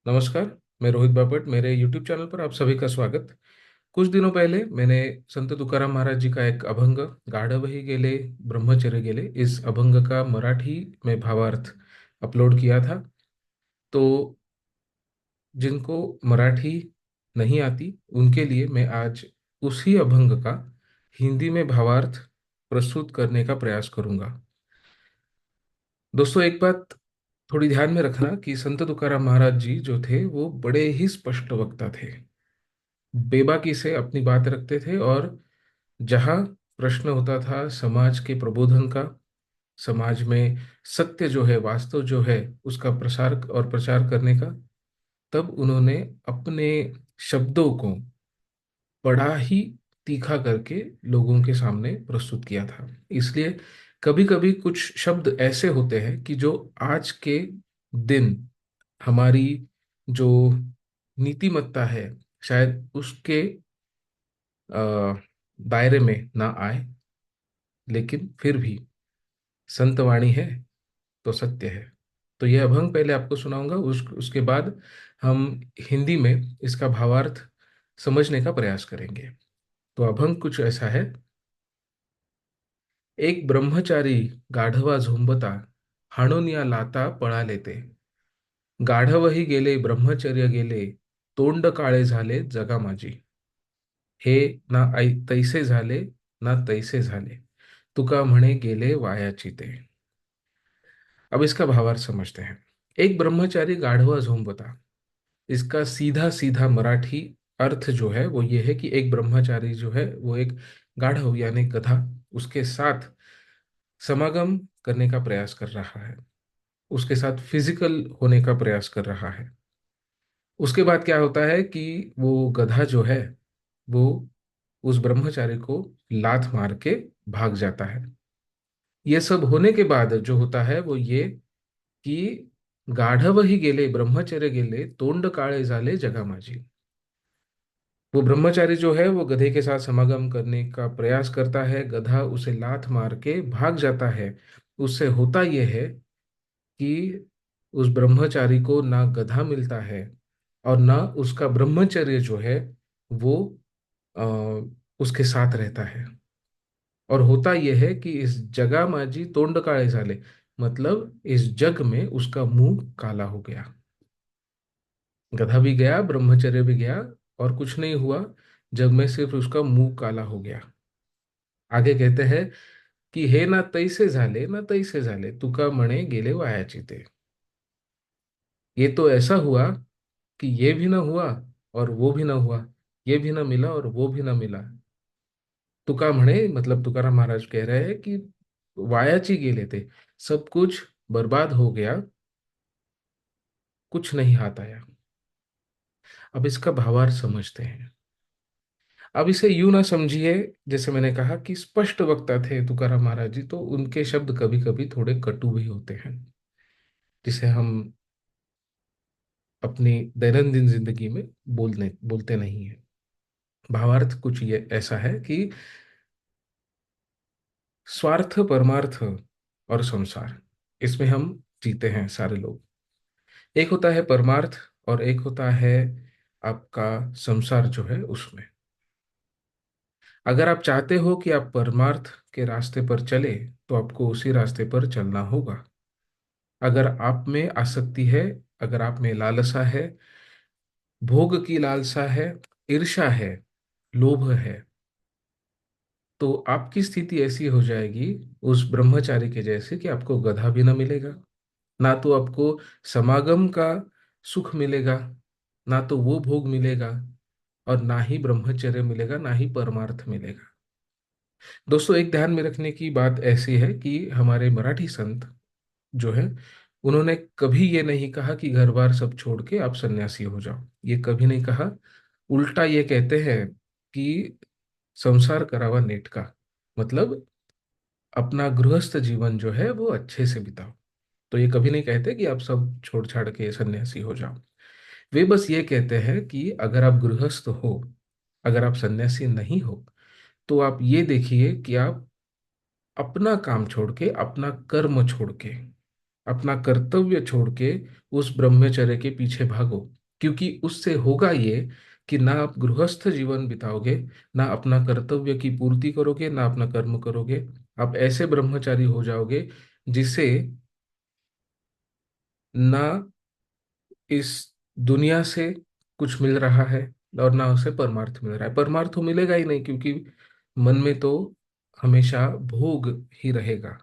नमस्कार। मैं रोहित बापट, मेरे YouTube चैनल पर आप सभी का स्वागत। कुछ दिनों पहले मैंने संत तुकाराम महाराज जी का एक अभंग गाढवही गेले ब्रह्मचर्य गेले, इस अभंग का मराठी में भावार्थ अपलोड किया था। तो जिनको मराठी नहीं आती उनके लिए मैं आज उसी अभंग का हिंदी में भावार्थ प्रस्तुत करने का प्रयास करूंगा। दोस्तों, एक बात थोड़ी ध्यान में रखना कि संत तुकाराम महाराज जी जो थे वो बड़े ही स्पष्ट वक्ता थे। बेबाकी से अपनी बात रखते थे, और जहाँ प्रश्न होता था समाज के प्रबोधन का, समाज में सत्य जो है, वास्तव जो है, उसका प्रसार और प्रचार करने का, तब उन्होंने अपने शब्दों को बड़ा ही तीखा करके लोगों के सामने प्रस्तुत किया था। इसलिए कभी कभी कुछ शब्द ऐसे होते हैं कि जो आज के दिन हमारी जो नीतिमत्ता है, शायद उसके अ, दायरे में ना आए, लेकिन फिर भी संत वाणी है तो सत्य है। तो यह अभंग पहले आपको सुनाऊंगा, उसके बाद हम हिंदी में इसका भावार्थ समझने का प्रयास करेंगे। तो अभंग कुछ ऐसा है। एक ब्रह्मचारी गाढवा झुंबता, हाणून या लाता पळाले ते, गाढवही गेले ब्रह्मचर्य गेले, तोंड काळे झाले जगा माझी, हे ना तैसे झाले ना तैसे झाले, तुका म्हणे गेले वायाची ते। अब इसका भावार्थ समझते हैं। एक ब्रह्मचारी गाढवा झोंबता, इसका सीधा सीधा मराठी अर्थ जो है वो ये है कि एक ब्रह्मचारी जो है वो एक गाढव यानी गधा, उसके साथ समागम करने का प्रयास कर रहा है, उसके साथ फिजिकल होने का प्रयास कर रहा है। उसके बाद क्या होता है कि वो गधा जो है वो उस ब्रह्मचारी को लात मार के भाग जाता है। ये सब होने के बाद जो होता है वो ये की गाढवही गेले ब्रह्मचर्य गेले, तोंड काळे झाले जगा माझी। वो ब्रह्मचारी जो है वो गधे के साथ समागम करने का प्रयास करता है, गधा उसे लात मार के भाग जाता है। उससे होता यह है कि उस ब्रह्मचारी को ना गधा मिलता है और ना उसका ब्रह्मचर्य जो है वो आ, उसके साथ रहता है। और होता यह है कि इस जगा माझी तोंड काळे झाले, मतलब इस जग में उसका मुंह काला हो गया। गधा भी गया, ब्रह्मचर्य भी गया, और कुछ नहीं हुआ, जग में सिर्फ उसका मुंह काला हो गया। आगे कहते हैं कि हे ना तैसे झाले ना तैसे झाले, तुका म्हणे गेले वायाची ते। ये तो ऐसा हुआ कि ये भी ना हुआ और वो भी ना हुआ, ये भी ना मिला और वो भी ना मिला। तुका म्हणे मतलब तुकाराम महाराज कह रहे हैं कि वायाची गेले थे, सब कुछ बर्बाद हो गया, कुछ नहीं हाथ आया। अब इसका भावार्थ समझते हैं। अब इसे यूं ना समझिए, जैसे मैंने कहा कि स्पष्ट वक्ता थे तुकाराम महाराज जी, तो उनके शब्द कभी कभी थोड़े कटु भी होते हैं, जिसे हम अपनी दैनंदिन जिंदगी में बोलते नहीं है। भावार्थ कुछ ये ऐसा है कि स्वार्थ, परमार्थ और संसार, इसमें हम जीते हैं सारे लोग। एक होता है परमार्थ और एक होता है आपका संसार जो है उसमें। अगर आप चाहते हो कि आप परमार्थ के रास्ते पर चले तो आपको उसी रास्ते पर चलना होगा। अगर आप में आसक्ति है, अगर आप में लालसा है, भोग की लालसा है, ईर्ष्या है, लोभ है, तो आपकी स्थिति ऐसी हो जाएगी उस ब्रह्मचारी के जैसे कि आपको गधा भी ना मिलेगा, ना तो आपको समागम का सुख मिलेगा, ना तो वो भोग मिलेगा, और ना ही ब्रह्मचर्य मिलेगा, ना ही परमार्थ मिलेगा। दोस्तों, एक ध्यान में रखने की बात ऐसी है कि हमारे मराठी संत जो है उन्होंने कभी ये नहीं कहा कि घर बार सब छोड़ के आप सन्यासी हो जाओ, ये कभी नहीं कहा। उल्टा ये कहते हैं कि संसार करावा नेटका, मतलब अपना गृहस्थ जीवन जो है वो अच्छे से बिताओ। तो ये कभी नहीं कहते कि आप सब छोड़ छाड़ के सन्यासी हो जाओ। वे बस ये कहते हैं कि अगर आप गृहस्थ हो, अगर आप सन्यासी नहीं हो, तो आप ये देखिए कि आप अपना काम छोड़ के, अपना कर्म छोड़ के अपना कर्तव्य छोड़ के उस ब्रह्मचर्य के पीछे भागो, क्योंकि उससे होगा ये कि ना आप गृहस्थ जीवन बिताओगे, ना अपना कर्तव्य की पूर्ति करोगे, ना अपना कर्म करोगे। आप ऐसे ब्रह्मचारी हो जाओगे जिसे ना इस दुनिया से कुछ मिल रहा है और ना उसे परमार्थ मिल रहा है। परमार्थ तो मिलेगा ही नहीं, क्योंकि मन में तो हमेशा भोग ही रहेगा।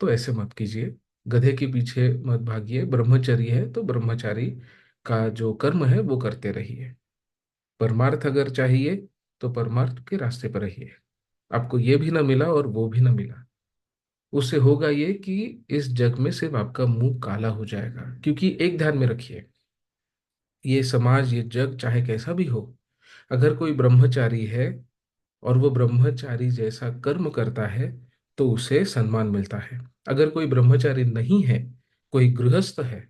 तो ऐसे मत कीजिए, गधे के पीछे मत भागिए। ब्रह्मचर्य है तो ब्रह्मचारी का जो कर्म है वो करते रहिए। परमार्थ अगर चाहिए तो परमार्थ के रास्ते पर रहिए। आपको ये भी ना मिला और वो भी ना मिला, उससे होगा ये कि इस जग में सिर्फ आपका मुंह काला हो जाएगा। क्योंकि एक ध्यान में रखिए, ये समाज, ये जग चाहे कैसा भी हो, अगर कोई ब्रह्मचारी है और वो ब्रह्मचारी जैसा कर्म करता है तो उसे सम्मान मिलता है। अगर कोई ब्रह्मचारी नहीं है, कोई गृहस्थ है,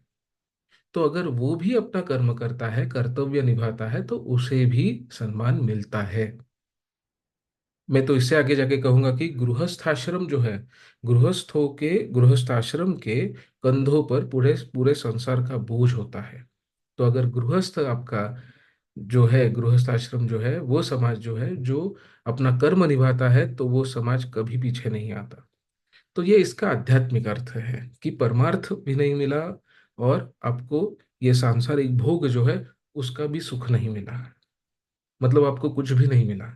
तो अगर वो भी अपना कर्म करता है, कर्तव्य निभाता है, तो उसे भी सम्मान मिलता है। मैं तो इससे आगे जाके कहूंगा कि गृहस्थ आश्रम जो है, गृहस्थों के, गृहस्थ आश्रम के कंधों पर पूरे पूरे संसार का बोझ होता है। तो अगर गृहस्थ आपका जो है, गृहस्थ आश्रम जो है, वो समाज जो है, जो अपना कर्म निभाता है, तो वो समाज कभी पीछे नहीं आता। तो ये इसका आध्यात्मिक अर्थ है कि परमार्थ भी नहीं मिला और आपको ये सांसारिक भोग जो है उसका भी सुख नहीं मिला, मतलब आपको कुछ भी नहीं मिला।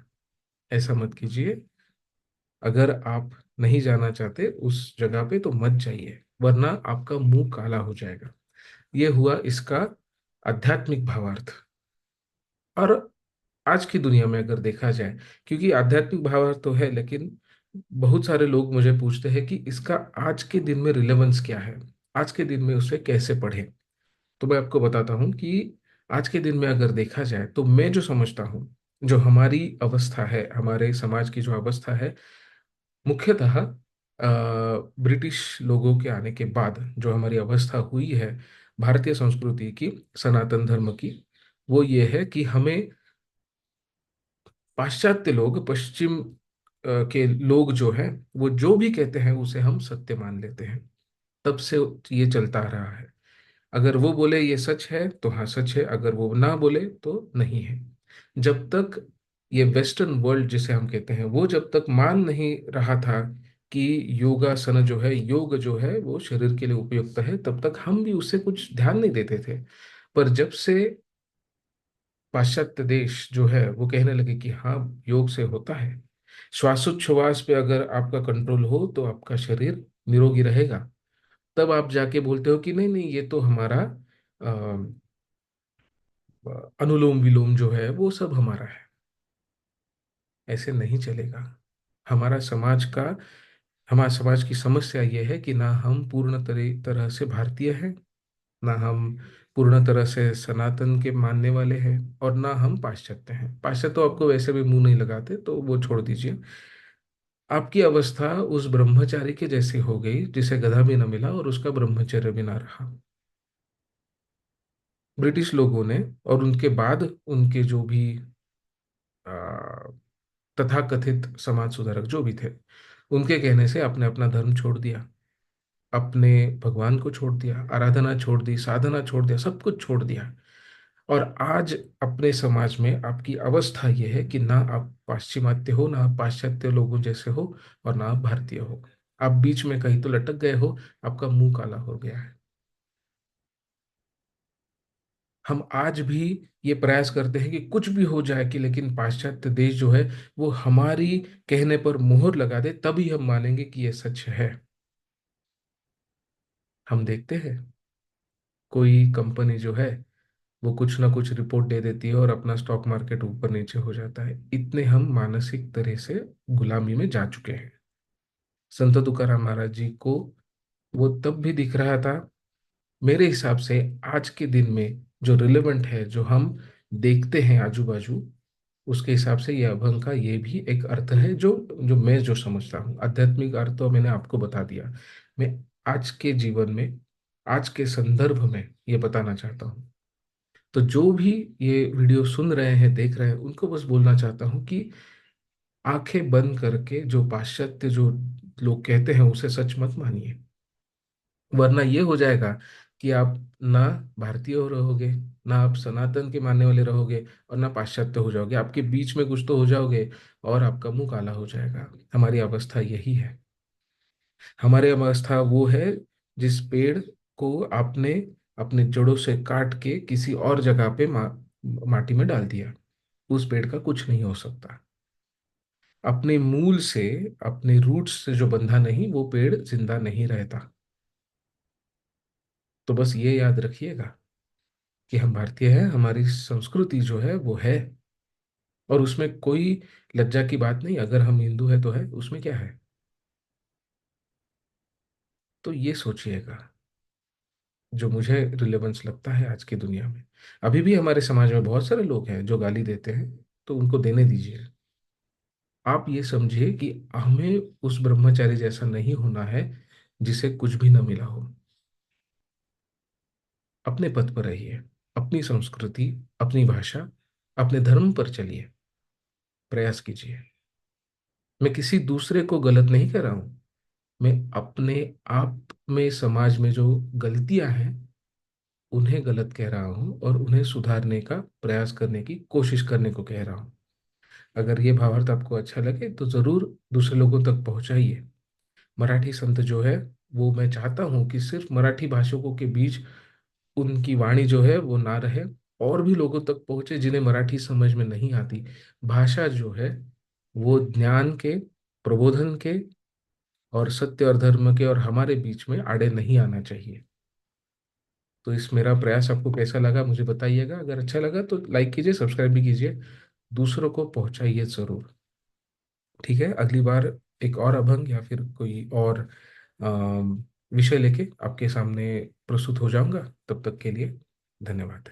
ऐसा मत कीजिए। अगर आप नहीं जाना चाहते उस जगह पे तो मत जाइए, वरना आपका मुंह काला हो जाएगा। ये हुआ इसका आध्यात्मिक भावार्थ। और आज की दुनिया में अगर देखा जाए, क्योंकि आध्यात्मिक भावार्थ तो है, लेकिन बहुत सारे लोग मुझे पूछते हैं कि इसका आज के दिन में रिलेवेंस क्या है, आज के दिन में उसे कैसे पढ़ें। तो मैं आपको बताता हूँ कि आज के दिन में अगर देखा जाए तो मैं जो समझता हूँ, जो हमारी अवस्था है, हमारे समाज की जो अवस्था है, मुख्यतः ब्रिटिश लोगों के आने के बाद जो हमारी अवस्था हुई है भारतीय संस्कृति की, सनातन धर्म की, वो ये है कि हमें पाश्चात्य लोग, पश्चिम के लोग जो हैं, वो जो भी कहते हैं उसे हम सत्य मान लेते हैं। तब से ये चलता आ रहा है। अगर वो बोले ये सच है तो हाँ सच है, अगर वो ना बोले तो नहीं है। जब तक ये वेस्टर्न वर्ल्ड जिसे हम कहते हैं, वो जब तक मान नहीं रहा था कि योगासन जो है, योग जो है वो शरीर के लिए उपयुक्त है, तब तक हम भी उससे कुछ ध्यान नहीं देते थे। पर जब से पाश्चात्य देश जो है वो कहने लगे कि हाँ योग से होता है, श्वासोच्छ्वास पे अगर आपका कंट्रोल हो तो आपका शरीर निरोगी रहेगा, तब आप जाके बोलते हो कि नहीं नहीं ये तो हमारा अनुलोम विलोम जो है वो सब हमारा है। ऐसे नहीं चलेगा। हमारा समाज का, हमारे समाज की समस्या ये है कि ना हम पूर्ण तरह से भारतीय हैं, ना हम पूर्ण तरह से सनातन के मानने वाले हैं, और ना हम पाश्चात्य हैं। पाश्चात्य तो आपको वैसे भी मुंह नहीं लगाते, तो वो छोड़ दीजिए। आपकी अवस्था उस ब्रह्मचारी के जैसी हो गई जिसे गधा भी न मिला और उसका ब्रह्मचर्य भी ना रहा। ब्रिटिश लोगों ने और उनके बाद उनके जो भी तथाकथित समाज सुधारक जो भी थे, उनके कहने से आपने अपना धर्म छोड़ दिया, अपने भगवान को छोड़ दिया, आराधना छोड़ दी, साधना छोड़ दिया, सब कुछ छोड़ दिया। और आज अपने समाज में आपकी अवस्था यह है कि ना आप पाश्चिमात्य हो, ना आप पाश्चात्य लोगों जैसे हो, और ना आप भारतीय हो। आप बीच में कहीं तो लटक गए हो, आपका मुंह काला हो गया है। हम आज भी ये प्रयास करते हैं कि कुछ भी हो जाए कि लेकिन पाश्चात्य देश जो है वो हमारी कहने पर मुहर लगा दे, तभी हम मानेंगे कि ये सच है। हम देखते हैं कोई कंपनी जो है वो कुछ ना कुछ रिपोर्ट दे देती है और अपना स्टॉक मार्केट ऊपर नीचे हो जाता है। इतने हम मानसिक तरह से गुलामी में जा चुके हैं। संत तुकाराम महाराज जी को वो तब भी दिख रहा था। मेरे हिसाब से आज के दिन में जो रिलेवेंट है, जो हम देखते हैं आजू बाजू, उसके हिसाब से ये अभंग का ये भी एक अर्थ है, जो जो मैं जो समझता हूँ। आध्यात्मिक अर्थ तो मैंने आपको बता दिया। मैं आज के जीवन में, आज के संदर्भ में ये बताना चाहता हूँ। तो जो भी ये वीडियो सुन रहे हैं, देख रहे हैं, उनको बस बोलना चाहता हूँ कि आंखें बंद करके जो पाश्चात्य जो लोग कहते हैं उसे सच मत मानिए। वरना ये हो जाएगा कि आप ना भारतीय हो रहोगे, ना आप सनातन के मानने वाले रहोगे, और ना पाश्चात्य हो जाओगे, आपके बीच में कुछ तो हो जाओगे, और आपका मुंह काला हो जाएगा। हमारी अवस्था यही है। हमारी अवस्था वो है जिस पेड़ को आपने अपने जड़ों से काट के किसी और जगह पे माटी में डाल दिया। उस पेड़ का कुछ नहीं हो सकता। अपने मूल से, अपने रूट्स से जो बंधा नहीं, वो पेड़ जिंदा नहीं रहता। तो बस ये याद रखिएगा कि हम भारतीय हैं, हमारी संस्कृति जो है वो है, और उसमें कोई लज्जा की बात नहीं। अगर हम हिंदू है तो है, उसमें क्या है। तो ये सोचिएगा, जो मुझे रिलेवेंस लगता है आज की दुनिया में। अभी भी हमारे समाज में बहुत सारे लोग हैं जो गाली देते हैं, तो उनको देने दीजिए। आप ये समझिए कि हमें उस ब्रह्मचारी जैसा नहीं होना है जिसे कुछ भी न मिला हो। अपने पथ पर रहिए, अपनी संस्कृति, अपनी भाषा, अपने धर्म पर चलिए, प्रयास कीजिए। मैं किसी दूसरे को गलत नहीं कह रहा हूं। मैं अपने आप में, समाज में जो गलतियां हैं उन्हें गलत कह रहा हूं, और उन्हें सुधारने का प्रयास करने की कोशिश करने को कह रहा हूं। अगर ये भावार्थ आपको अच्छा लगे तो जरूर दूसरे लोगों तक पहुंचाइए। मराठी संत जो है, वो मैं चाहता हूं कि सिर्फ मराठी भाषकों के बीच उनकी वाणी जो है वो ना रहे, और भी लोगों तक पहुंचे जिन्हें मराठी समझ में नहीं आती। भाषा जो है वो ज्ञान के, प्रबोधन के, और सत्य और धर्म के और हमारे बीच में आड़े नहीं आना चाहिए। तो इस मेरा प्रयास आपको कैसा लगा मुझे बताइएगा। अगर अच्छा लगा तो लाइक कीजिए, सब्सक्राइब भी कीजिए, दूसरों को पहुंचाइए जरूर। ठीक है, अगली बार एक और अभंग या फिर कोई और विषय लेके आपके सामने प्रस्तुत हो जाऊंगा। तब तक के लिए धन्यवाद।